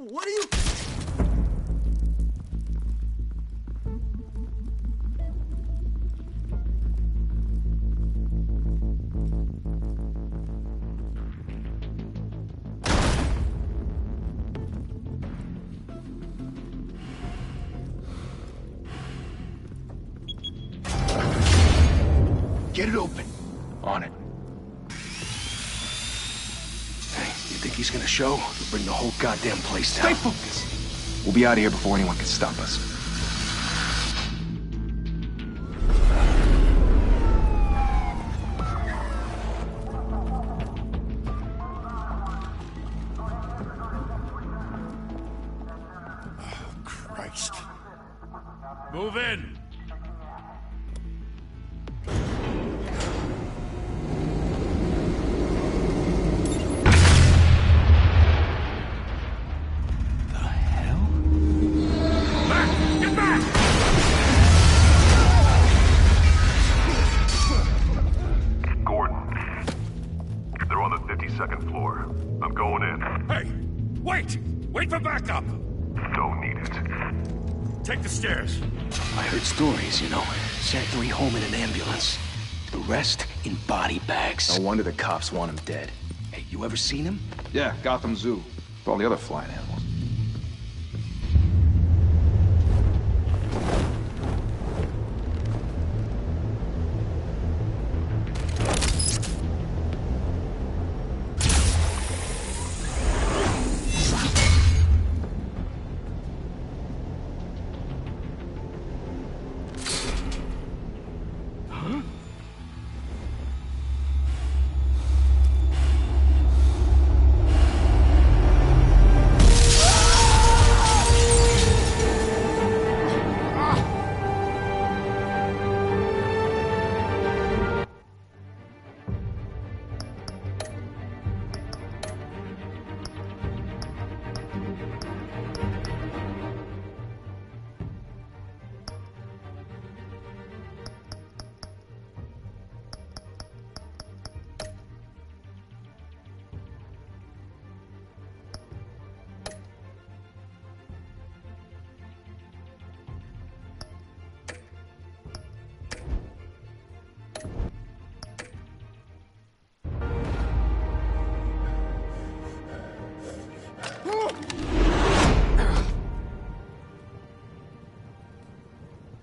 What are you... Get it open. On it. Hey, you think he's gonna show? We'll bring the whole goddamn place down. Stay focused! We'll be out of here before anyone can stop us. Oh, Christ. Move in! Second floor. I'm going in. Hey! Wait! Wait for backup! Don't need it. Take the stairs. I heard stories, you know. Sent 3 home in an ambulance. The rest in body bags. No wonder the cops want him dead. Hey, you ever seen him? Yeah, Gotham Zoo. With all the other flying animals.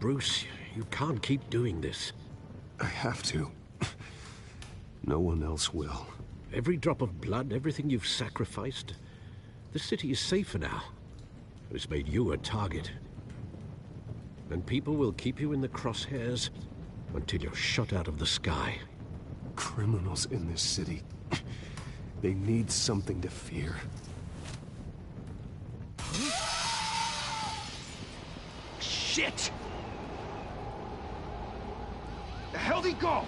Bruce, you can't keep doing this. I have to. No one else will. Every drop of blood, everything you've sacrificed. The city is safer now. It's made you a target. And people will keep you in the crosshairs until you're shot out of the sky. Criminals in this city. They need something to fear. Shit! The hell'd he go?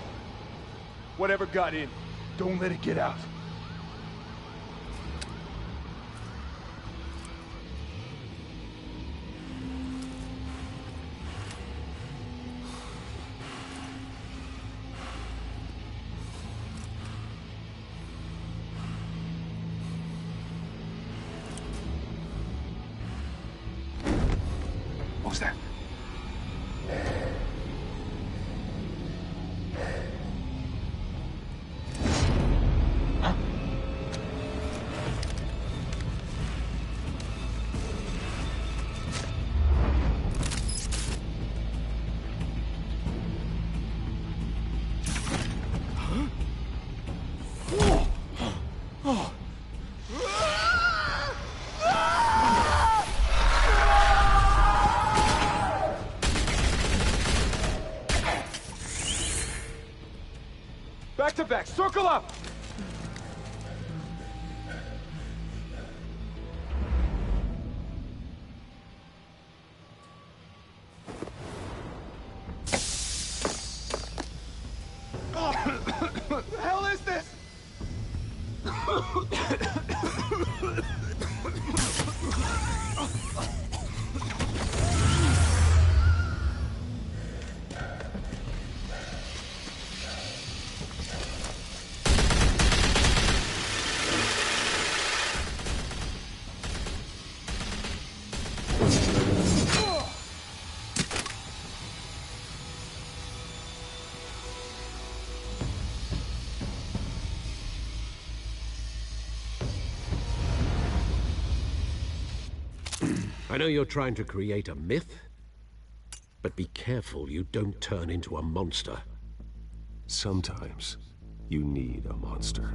Whatever got in, don't let it get out. What was that? Back to back, circle up! What the hell is this? I know you're trying to create a myth, but be careful you don't turn into a monster. Sometimes you need a monster.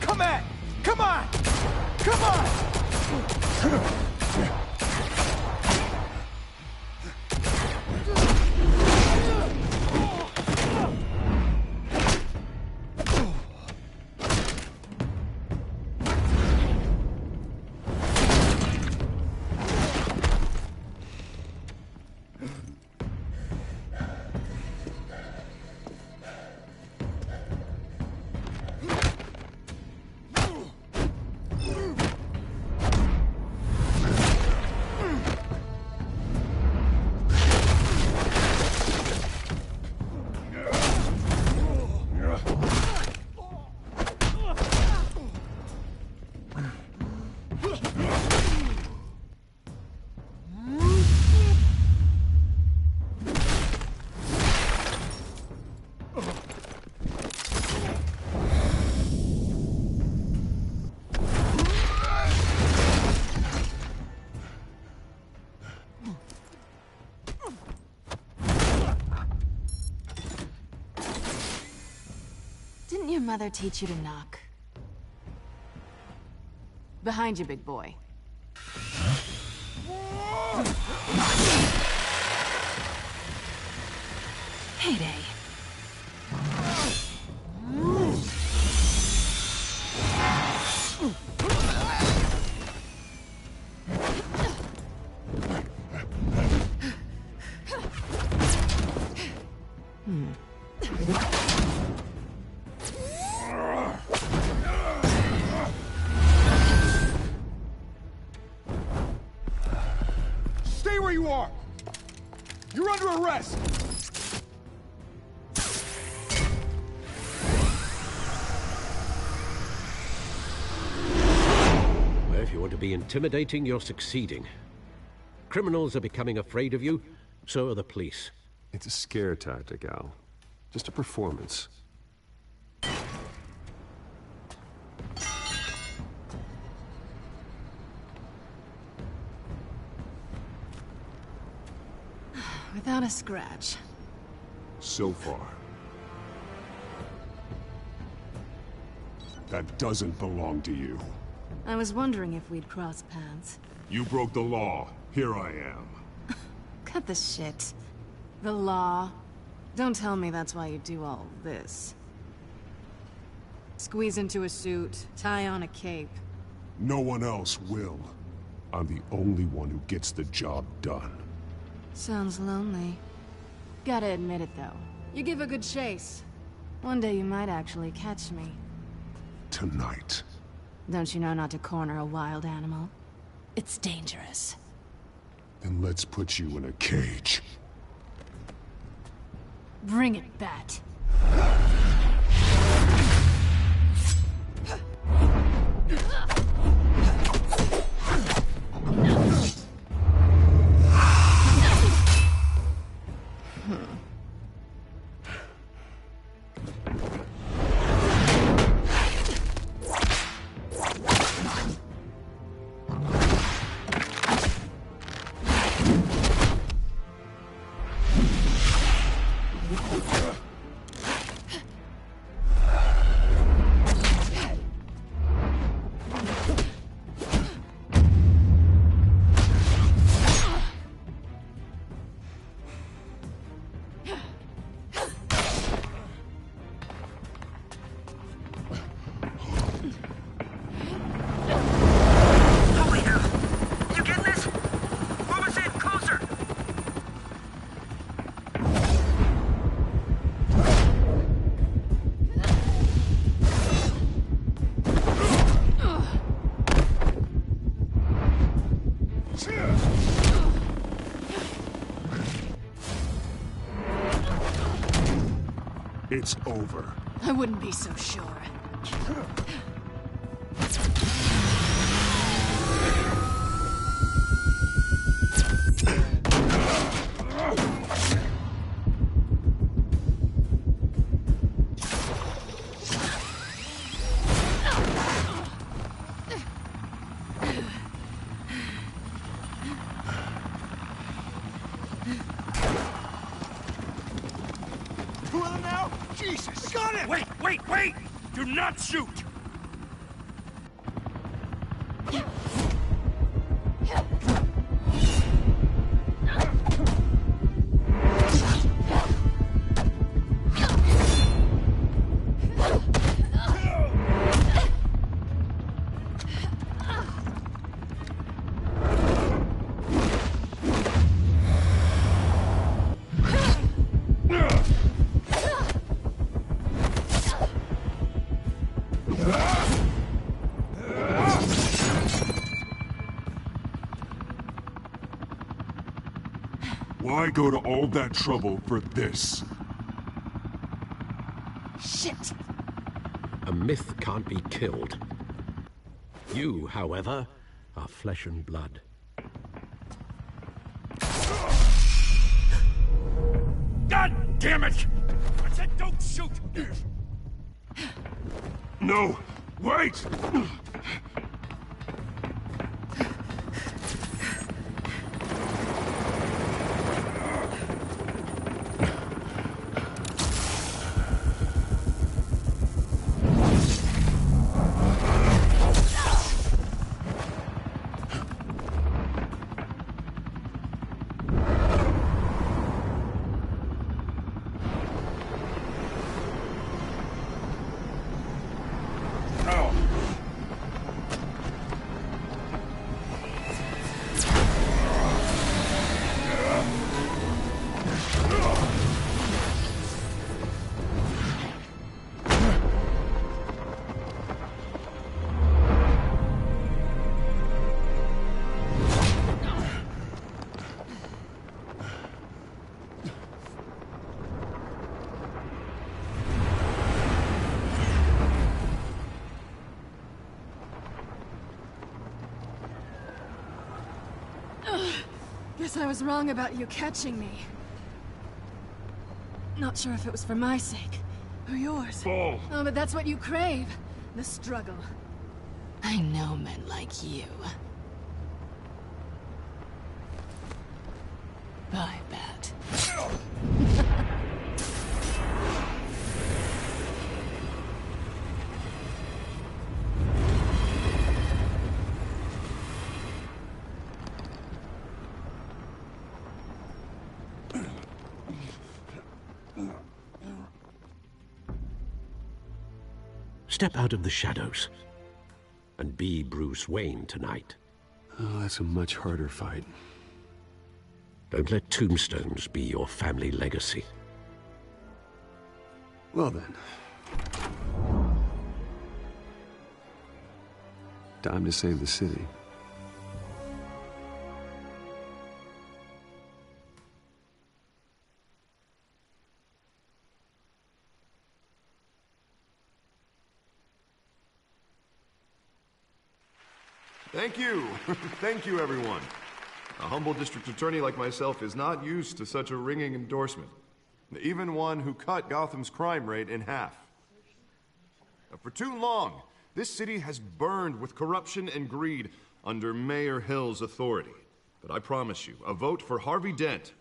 Come at! Come on! Come on! Didn't your mother teach you to knock? Behind you, big boy. Heyday. Stay where you are! You're under arrest! Well, if you want to be intimidating, you're succeeding. Criminals are becoming afraid of you, so are the police. It's a scare tactic, Al. Just a performance. Without a scratch. So far. That doesn't belong to you. I was wondering if we'd cross paths. You broke the law. Here I am. Cut the shit. The law. Don't tell me that's why you do all this. Squeeze into a suit, tie on a cape. No one else will. I'm the only one who gets the job done. Sounds lonely. Gotta admit it, though. You give a good chase. One day you might actually catch me. Tonight. Don't you know not to corner a wild animal? It's dangerous. Then let's put you in a cage. Bring it, Bat. It's over. I wouldn't be so sure. Jesus! Got him! Wait! Do not shoot! Why go to all that trouble for this? Shit! A myth can't be killed. You, however, are flesh and blood. God damn it! I said don't shoot! No! Wait! Guess I was wrong about you catching me. Not sure if it was for my sake, or yours. Ball! Oh, but that's what you crave. The struggle. I know men like you. I bet. Step out of the shadows and be Bruce Wayne tonight. Oh, that's a much harder fight. Don't let tombstones be your family legacy. Well then. Time to save the city. Thank you. Thank you, everyone. A humble district attorney like myself is not used to such a ringing endorsement. Even one who cut Gotham's crime rate in half. For too long, this city has burned with corruption and greed under Mayor Hill's authority. But I promise you, a vote for Harvey Dent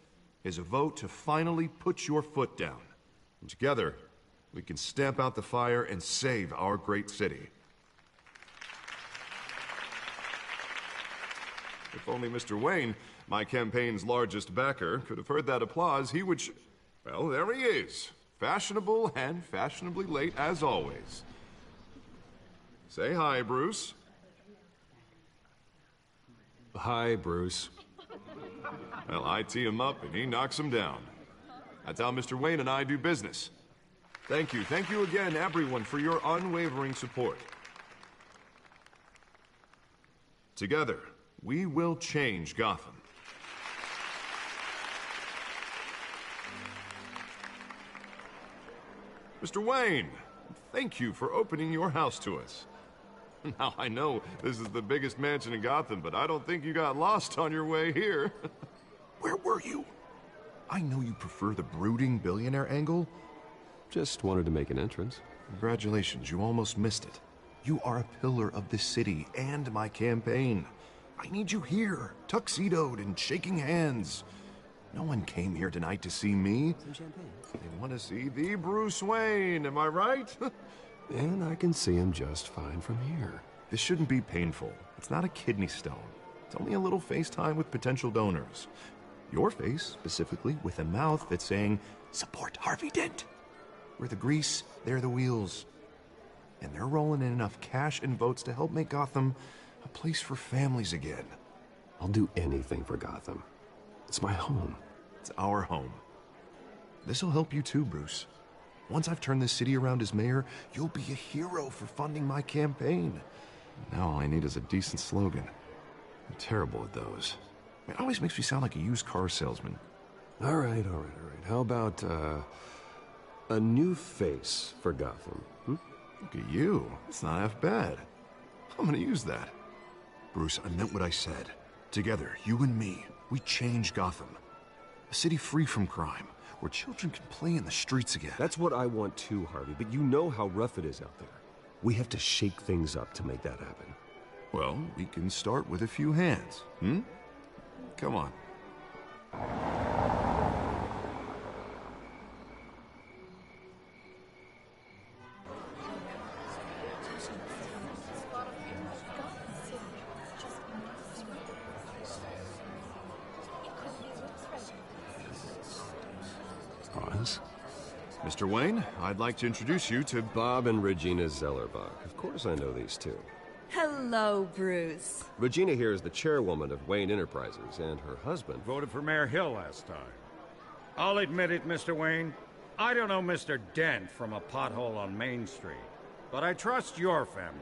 is a vote to finally put your foot down. And together, we can stamp out the fire and save our great city. If only Mr. Wayne, my campaign's largest backer, could have heard that applause, he would well, there he is. Fashionable and fashionably late as always. Say hi, Bruce. Hi, Bruce. Well, I tee him up and he knocks him down. That's how Mr. Wayne and I do business. Thank you again, everyone, for your unwavering support. Together, we will change Gotham. Mr. Wayne, thank you for opening your house to us. Now, I know this is the biggest mansion in Gotham, but I don't think you got lost on your way here. Where were you? I know you prefer the brooding billionaire angle. Just wanted to make an entrance. Congratulations, you almost missed it. You are a pillar of this city and my campaign. I need you here, tuxedoed and shaking hands. No one came here tonight to see me. They want to see the Bruce Wayne, am I right? And I can see him just fine from here. This shouldn't be painful. It's not a kidney stone. It's only a little FaceTime with potential donors. Your face, specifically, with a mouth that's saying, support Harvey Dent. We're the grease, they're the wheels. And they're rolling in enough cash and votes to help make Gotham a place for families again. I'll do anything for Gotham. It's my home. It's our home. This'll help you too, Bruce. Once I've turned this city around as mayor, you'll be a hero for funding my campaign. Now all I need is a decent slogan. I'm terrible at those. It always makes me sound like a used car salesman. All right. How about, a new face for Gotham? Look at you. It's not half bad. I'm gonna use that. Bruce, I meant what I said. Together, you and me, we change Gotham. A city free from crime, where children can play in the streets again. That's what I want too, Harvey, but you know how rough it is out there. We have to shake things up to make that happen. Well, we can start with a few hands, Come on. Oz? Mr. Wayne, I'd like to introduce you to Bob and Regina Zellerbach. Of course I know these two. Hello, Bruce. Regina here is the chairwoman of Wayne Enterprises, and her husband... Voted for Mayor Hill last time. I'll admit it, Mr. Wayne. I don't know Mr. Dent from a pothole on Main Street, but I trust your family.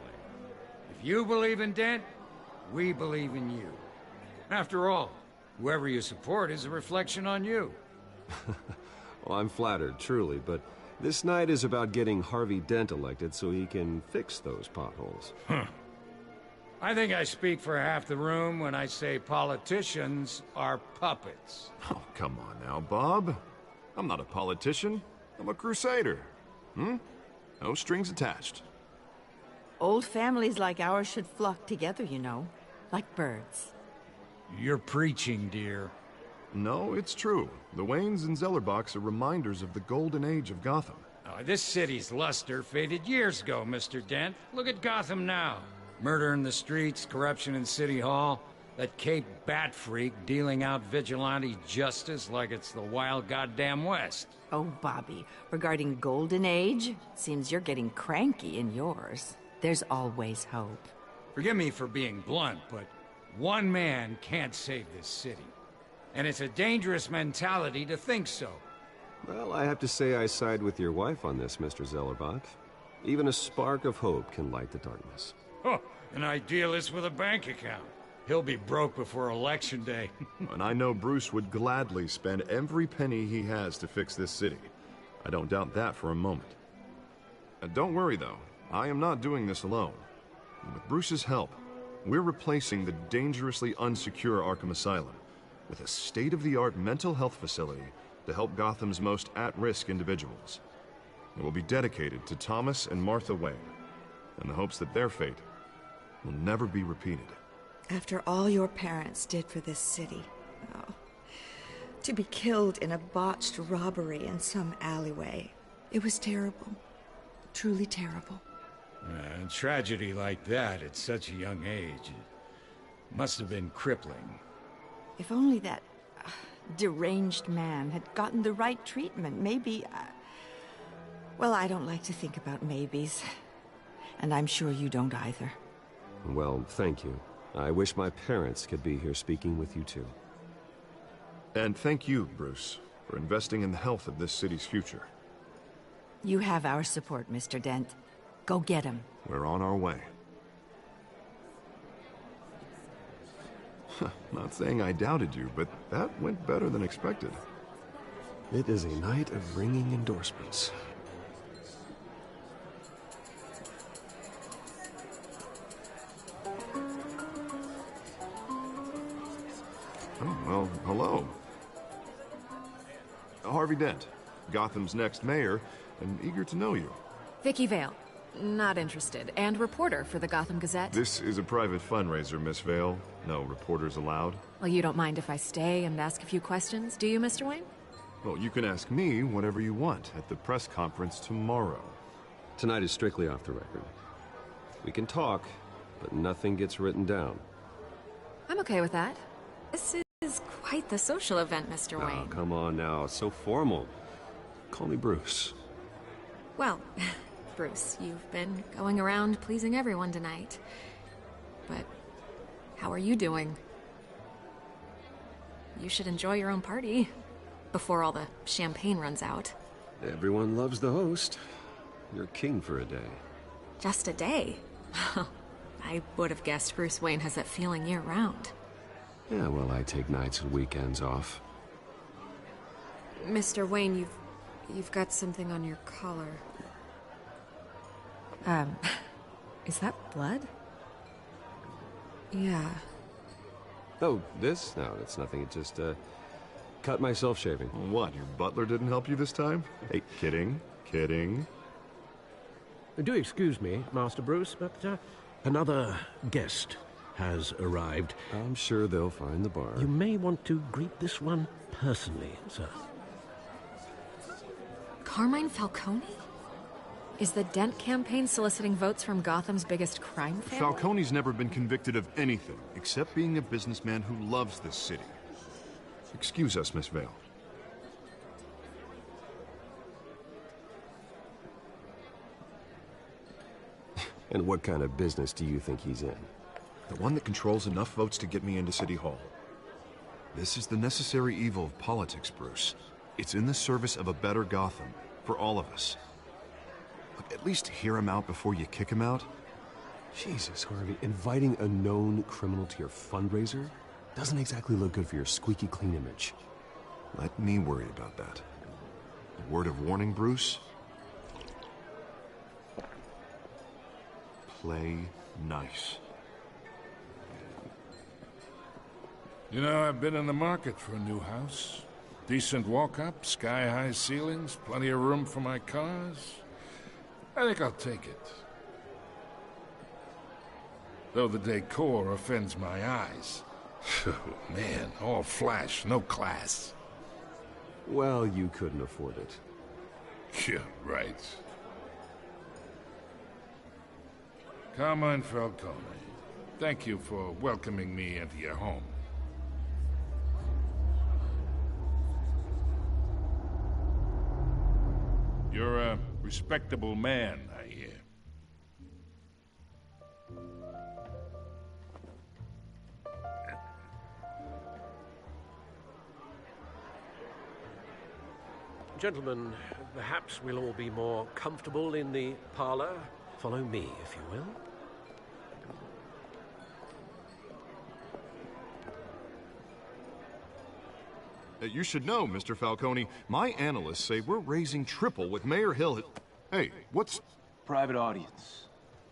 If you believe in Dent, we believe in you. After all, whoever you support is a reflection on you. Well, I'm flattered, truly, but this night is about getting Harvey Dent elected so he can fix those potholes. I think I speak for half the room when I say politicians are puppets. Oh, come on now, Bob. I'm not a politician. I'm a crusader. No strings attached. Old families like ours should flock together, you know, like birds. You're preaching, dear. No, it's true. The Waynes and Zellerbachs are reminders of the golden age of Gotham. Oh, this city's luster faded years ago, Mr. Dent. Look at Gotham now. Murder in the streets, corruption in City Hall, that Cape Bat freak dealing out vigilante justice like it's the wild goddamn West. Oh, Bobby, regarding Golden Age, seems you're getting cranky in yours. There's always hope. Forgive me for being blunt, but one man can't save this city. And it's a dangerous mentality to think so. Well, I have to say I side with your wife on this, Mr. Zellerbach. Even a spark of hope can light the darkness. Oh, an idealist with a bank account. He'll be broke before Election Day. And I know Bruce would gladly spend every penny he has to fix this city. I don't doubt that for a moment. Don't worry, though. I am not doing this alone. With Bruce's help, we're replacing the dangerously unsecure Arkham Asylum with a state-of-the-art mental health facility to help Gotham's most at-risk individuals. It will be dedicated to Thomas and Martha Wayne, in the hopes that their fate will never be repeated. After all your parents did for this city, to be killed in a botched robbery in some alleyway, it was terrible. Truly terrible. A tragedy like that at such a young age, it must have been crippling. If only that deranged man had gotten the right treatment, maybe... Well, I don't like to think about maybes. And I'm sure you don't either. Well, thank you. I wish my parents could be here speaking with you too. And thank you, Bruce, for investing in the health of this city's future. You have our support, Mr. Dent. Go get him. We're on our way. Not saying I doubted you, but that went better than expected. It is a night of ringing endorsements. Oh, well, hello. Harvey Dent, Gotham's next mayor, and eager to know you. Vicky Vale. Not interested. And reporter for the Gotham Gazette. This is a private fundraiser, Miss Vale. No reporters allowed. Well, you don't mind if I stay and ask a few questions, do you, Mr. Wayne? Well, you can ask me whatever you want at the press conference tomorrow. Tonight is strictly off the record. We can talk, but nothing gets written down. I'm okay with that. This is quite the social event, Mr. Oh, Wayne. come on now. It's so formal. Call me Bruce. Well, Bruce, you've been going around pleasing everyone tonight. But how are you doing? You should enjoy your own party before all the champagne runs out. Everyone loves the host. You're king for a day. Just a day? I would have guessed Bruce Wayne has that feeling year-round. Yeah, well, I take nights and weekends off. Mr. Wayne, you've got something on your collar. Is that blood? Yeah. Oh, this? No, it's nothing. It just, cut myself shaving. What, your butler didn't help you this time? Hey, kidding. Kidding. Do excuse me, Master Bruce, but another guest has arrived. I'm sure they'll find the bar. You may want to greet this one personally, sir. Carmine Falcone? Is the Dent campaign soliciting votes from Gotham's biggest crime family? Falcone's never been convicted of anything, except being a businessman who loves this city. Excuse us, Miss Vale. And what kind of business do you think he's in? The one that controls enough votes to get me into City Hall. This is the necessary evil of politics, Bruce. It's in the service of a better Gotham, for all of us. Look, at least hear him out before you kick him out. Jesus, Harvey, inviting a known criminal to your fundraiser doesn't exactly look good for your squeaky clean image. Let me worry about that. A word of warning, Bruce? Play nice. You know, I've been in the market for a new house. Decent walk-up, sky-high ceilings, plenty of room for my cars. I think I'll take it. Though the decor offends my eyes. Oh, man, all flash, no class. Well, you couldn't afford it. Yeah, right. Carmine Falcone, thank you for welcoming me into your home. You're a respectable man, I hear. Gentlemen, perhaps we'll all be more comfortable in the parlor. Follow me, if you will. You should know, Mr. Falcone, my analysts say we're raising triple with Mayor Hill. Hey, what's... Private audience.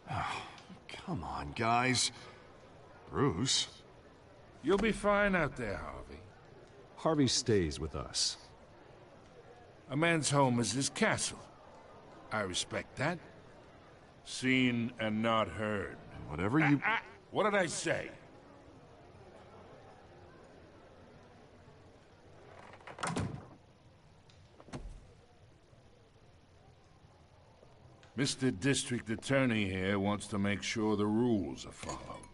Oh, come on, guys. Bruce? You'll be fine out there, Harvey. Harvey stays with us. A man's home is his castle. I respect that. Seen and not heard. Whatever you... What did I say? Mr. District Attorney here wants to make sure the rules are followed.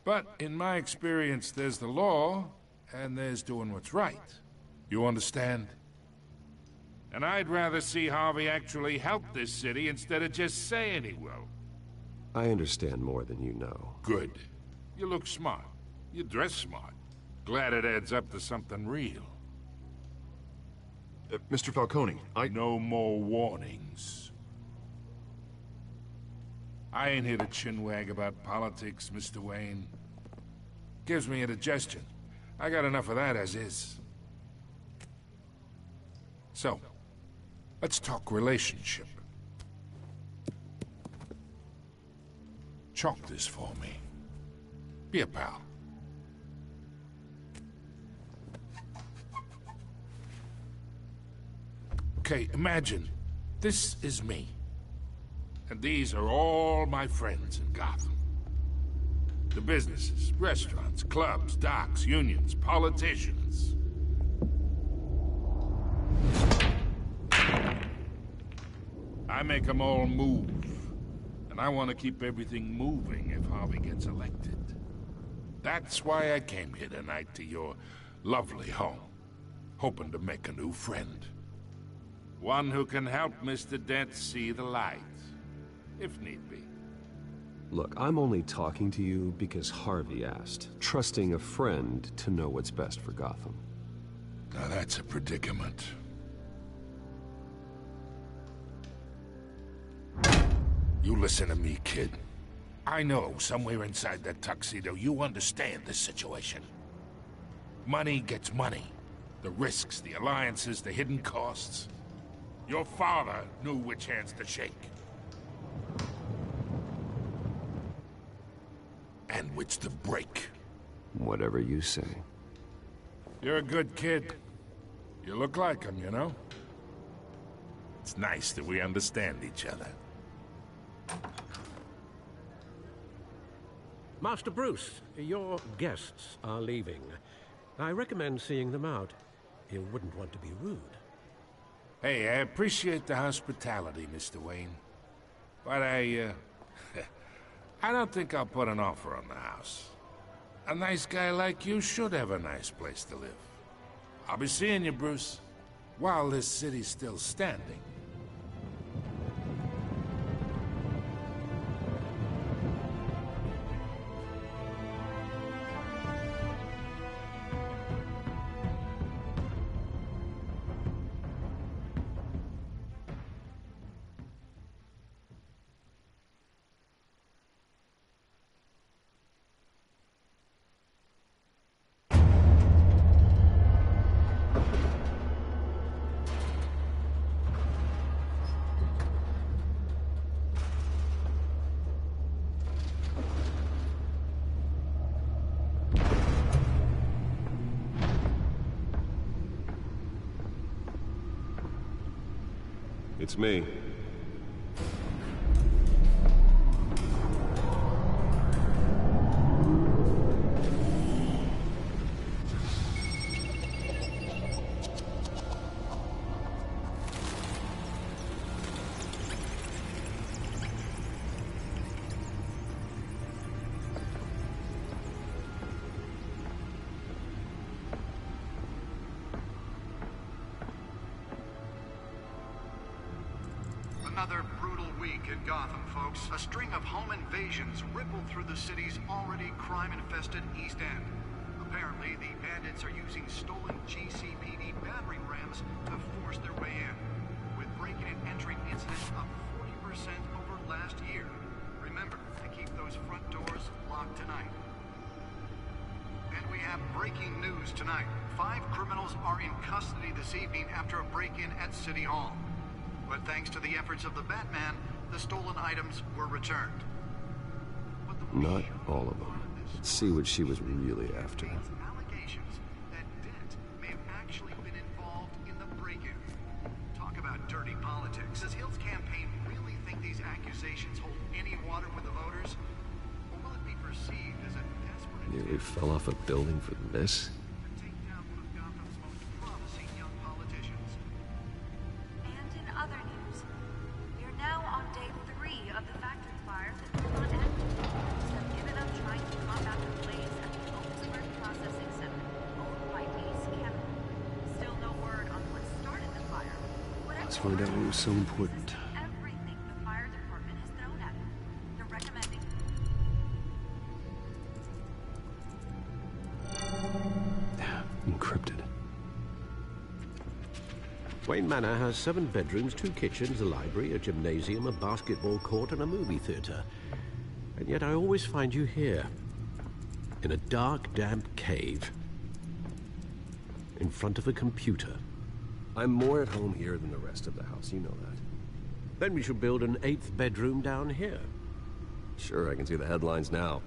But in my experience, there's the law, and there's doing what's right. You understand? And I'd rather see Harvey actually help this city instead of just saying he will. I understand more than you know. Good. You look smart. You dress smart. Glad it adds up to something real. Mr. Falcone, No more warnings. I ain't here to chinwag about politics, Mr. Wayne. Gives me indigestion. I got enough of that as is. So, let's talk relationship. Chalk this for me. Be a pal. Okay, imagine This is me. And these are all my friends in Gotham. The businesses, restaurants, clubs, docks, unions, politicians. I make them all move. And I want to keep everything moving if Harvey gets elected. That's why I came here tonight to your lovely home, hoping to make a new friend. One who can help Mr. Dent see the light, if need be. Look, I'm only talking to you because Harvey asked, trusting a friend to know what's best for Gotham. Now that's a predicament. You listen to me, kid. I know somewhere inside that tuxedo you understand this situation. Money gets money. The risks, the alliances, the hidden costs. Your father knew which hands to shake. And which to break. Whatever you say. You're a good kid. You look like him, you know? It's nice that we understand each other. Master Bruce, your guests are leaving. I recommend seeing them out. You wouldn't want to be rude. Hey, I appreciate the hospitality, Mr. Wayne. But I don't think I'll put an offer on the house. A nice guy like you should have a nice place to live. I'll be seeing you, Bruce, while this city's still standing. It's me. Another brutal week in Gotham, folks. A string of home invasions rippled through the city's already crime-infested East End. Apparently, the bandits are using stolen GCPD battering rams to force their way in, with break-in and entering incidents up 40% over last year. Remember to keep those front doors locked tonight. And we have breaking news tonight. 5 criminals are in custody this evening after a break-in at City Hall. But thanks to the efforts of the Batman, the stolen items were returned. Not all of them. Let's see what she was really after. Allegations that Dent may have actually been involved in the break-in. Talk about dirty politics. Does Hill's campaign really think these accusations hold any water with the voters? Or will it be perceived as a desperate Nearly fell off a building for this? Other news. We're now on day 3 of the factory fire that will not end. Police have given up trying to combat the blaze at the Otisburg Processing Center, owned by Ace Chemical. Still no word on what started the fire. Let's find out what was so important. Everything the fire department has thrown at it. They're recommending... Encrypted. Wayne Manor has 7 bedrooms, 2 kitchens, a library, a gymnasium, a basketball court, and a movie theater. And yet I always find you here, in a dark, damp cave, in front of a computer. I'm more at home here than the rest of the house, you know that. Then we should build an 8th bedroom down here. Sure, I can see the headlines now.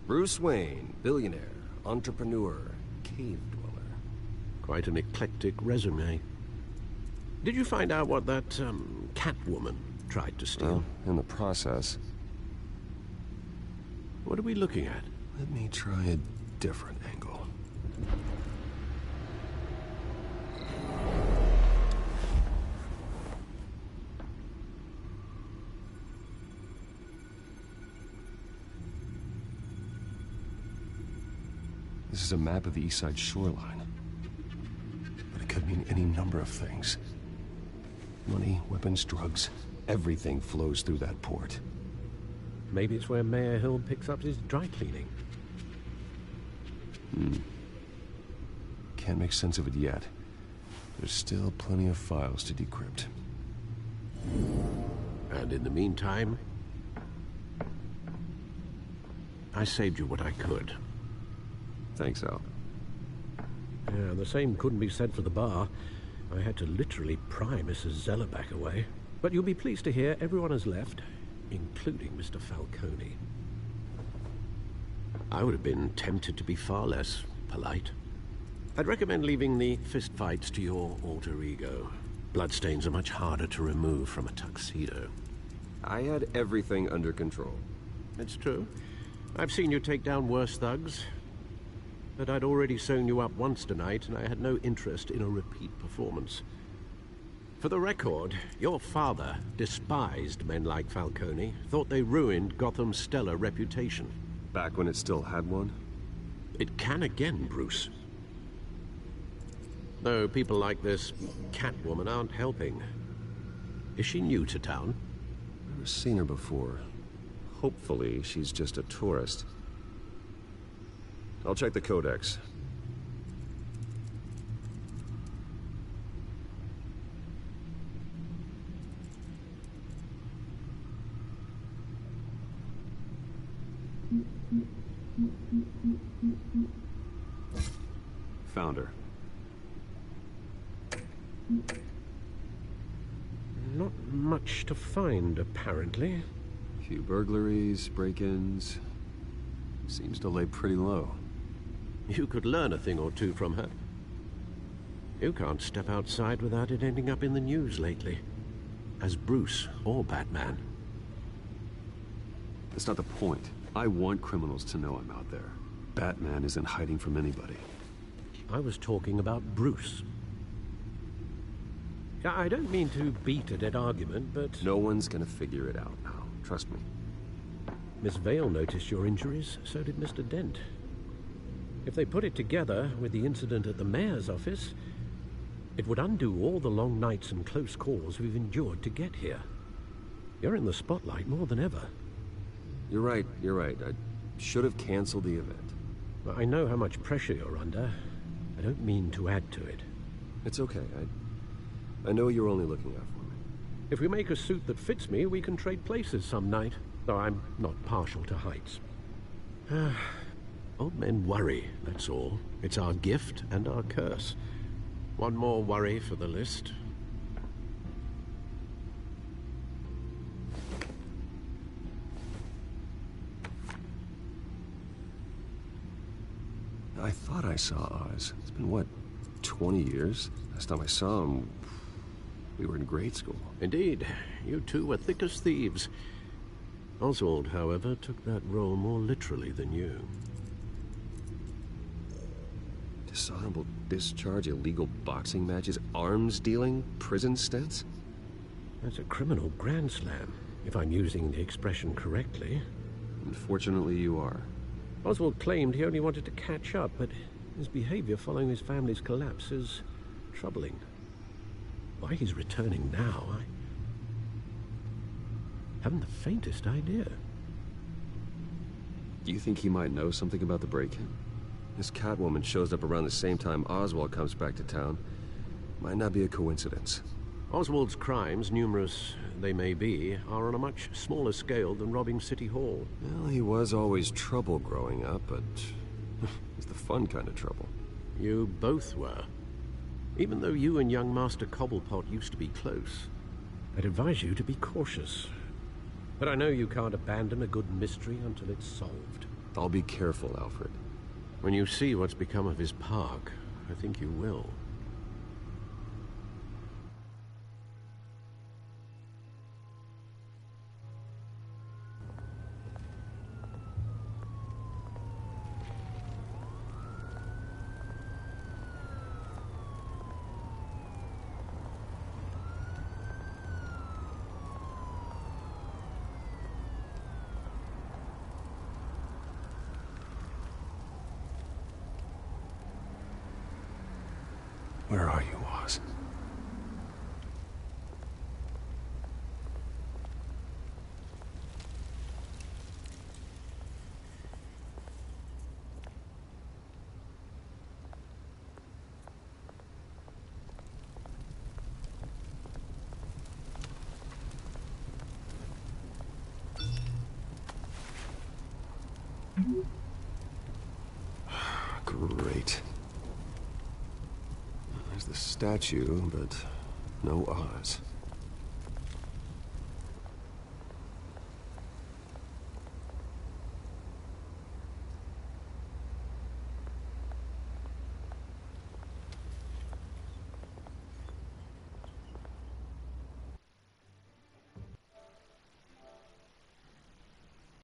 Bruce Wayne, billionaire, entrepreneur, cave dweller. Quite an eclectic resume. Did you find out what that, Catwoman tried to steal? Well, in the process. What are we looking at? Let me try a different angle. This is a map of the East Side shoreline. But it could mean any number of things. Money, weapons, drugs, everything flows through that port. Maybe it's where Mayor Hill picks up his dry cleaning. Can't make sense of it yet. There's still plenty of files to decrypt. And in the meantime, I saved you what I could. Thanks, Al. Yeah, the same couldn't be said for the bar. I had to literally pry Mrs. Zellerback away. But you'll be pleased to hear everyone has left, including Mr. Falcone. I would have been tempted to be far less polite. I'd recommend leaving the fistfights to your alter ego. Bloodstains are much harder to remove from a tuxedo. I had everything under control. It's true. I've seen you take down worse thugs. But I'd already sewn you up once tonight, and I had no interest in a repeat performance. For the record, your father despised men like Falcone, thought they ruined Gotham's stellar reputation. Back when it still had one? It can again, Bruce. Though people like this Catwoman aren't helping. Is she new to town? Never seen her before. Hopefully, she's just a tourist. I'll check the codex. Found her. Not much to find, apparently. Few burglaries, break-ins. Seems to lay pretty low. You could learn a thing or two from her. You can't step outside without it ending up in the news lately. As Bruce or Batman. That's not the point. I want criminals to know I'm out there. Batman isn't hiding from anybody. I was talking about Bruce. I don't mean to beat a dead argument, but... No one's gonna figure it out now. Trust me. Miss Vale noticed your injuries, so did Mr. Dent. If they put it together with the incident at the mayor's office, it would undo all the long nights and close calls we've endured to get here. You're in the spotlight more than ever. You're right. I should have canceled the event. I know how much pressure you're under. I don't mean to add to it. It's okay. I know you're only looking out for me. If we make a suit that fits me, we can trade places some night. Though I'm not partial to heights. Old men worry, that's all. It's our gift and our curse. One more worry for the list. I thought I saw Oz. It's been, what, 20 years? Last time I saw him, we were in grade school. Indeed. You two were thick as thieves. Oswald, however, took that role more literally than you. Dishonorable discharge, illegal boxing matches, arms dealing, prison stints? That's a criminal grand slam, if I'm using the expression correctly. Unfortunately, you are. Oswald claimed he only wanted to catch up, but his behavior following his family's collapse is troubling. Why he's returning now, I haven't the faintest idea. Do you think he might know something about the break-in? This Catwoman shows up around the same time Oswald comes back to town. Might not be a coincidence. Oswald's crimes, numerous they may be, are on a much smaller scale than robbing City Hall. Well, he was always trouble growing up, but it's the fun kind of trouble. You both were. Even though you and young Master Cobblepot used to be close, I'd advise you to be cautious. But I know you can't abandon a good mystery until it's solved. I'll be careful, Alfred. When you see what's become of his park, I think you will. Where are you, Oz? Great. There's the statue, but no Oz.